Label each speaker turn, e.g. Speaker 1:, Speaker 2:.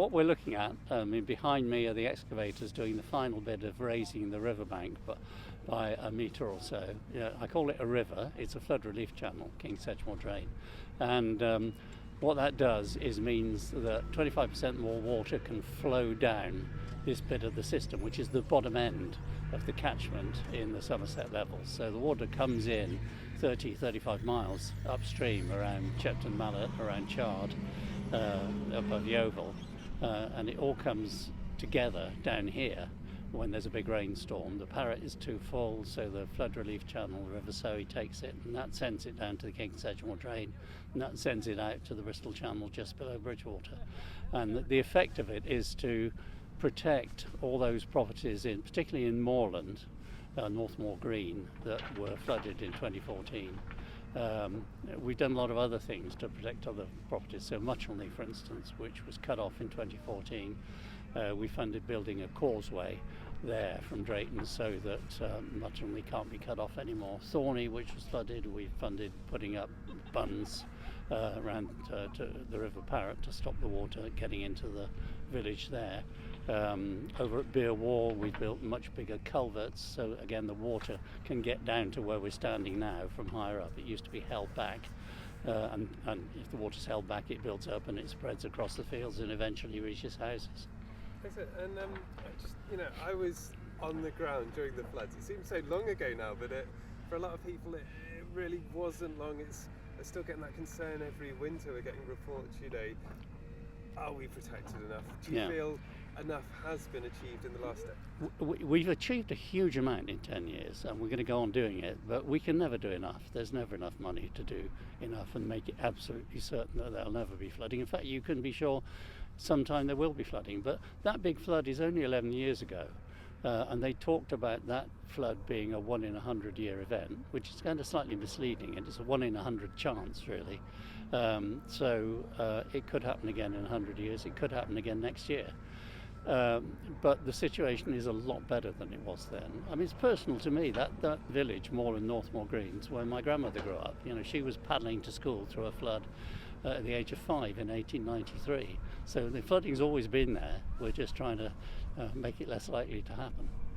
Speaker 1: what we're looking at, behind me are the excavators doing the final bit of raising the riverbank, but by a metre or so. I call it a river. It's a flood relief channel, King Sedgemoor Drain, and what that does is means that 25% more water can flow down this bit of the system, which is the bottom end of the catchment in the Somerset levels. So the water comes in 35 miles upstream around Chepton Mallet, around Chard, above Yeovil, and it all comes together down here when there's a big rainstorm. The Parrett is too full, so the flood relief channel, the River Soe, takes it, and that sends it down to the King Sedgemoor Drain, and that sends it out to the Bristol Channel just below Bridgewater. And the effect of it is to protect all those properties, particularly in Moorland, Northmoor Green, that were flooded in 2014. We've done a lot of other things to protect other properties. So Muchelney, for instance, which was cut off in 2014, we funded building a causeway there from Drayton so that Muchelney can't be cut off anymore. Thorney, which was flooded, we funded putting up bunds around to the River Parrett to stop the water getting into the village there. Over at Beer Wall, we built much bigger culverts, so again the water can get down to where we're standing now from higher up. It used to be held back, and if the water's held back, it builds up and it spreads across the fields and eventually reaches houses.
Speaker 2: And I was on the ground during the floods. It seems so long ago now, but for a lot of people it really wasn't long. They're still getting that concern every winter. We're getting reports, are we protected enough? Do you feel enough has been achieved in the last day?
Speaker 1: We've achieved a huge amount in 10 years, and we're going to go on doing it, but we can never do enough. There's never enough money to do enough and make it absolutely certain that there'll never be flooding. In fact, you can be sure sometime there will be flooding, but that big flood is only 11 years ago. And they talked about that flood being a 1 in 100 year event, which is kind of slightly misleading. It is a 1 in 100 chance, really. So it could happen again in 100 years. It could happen again next year. But the situation is a lot better than it was then. I mean, it's personal to me. That village, Moorland, Northmoor Greens, where my grandmother grew up, she was paddling to school through a flood at the age of 5 in 1893. So the flooding's always been there. We're just trying to make it less likely to happen.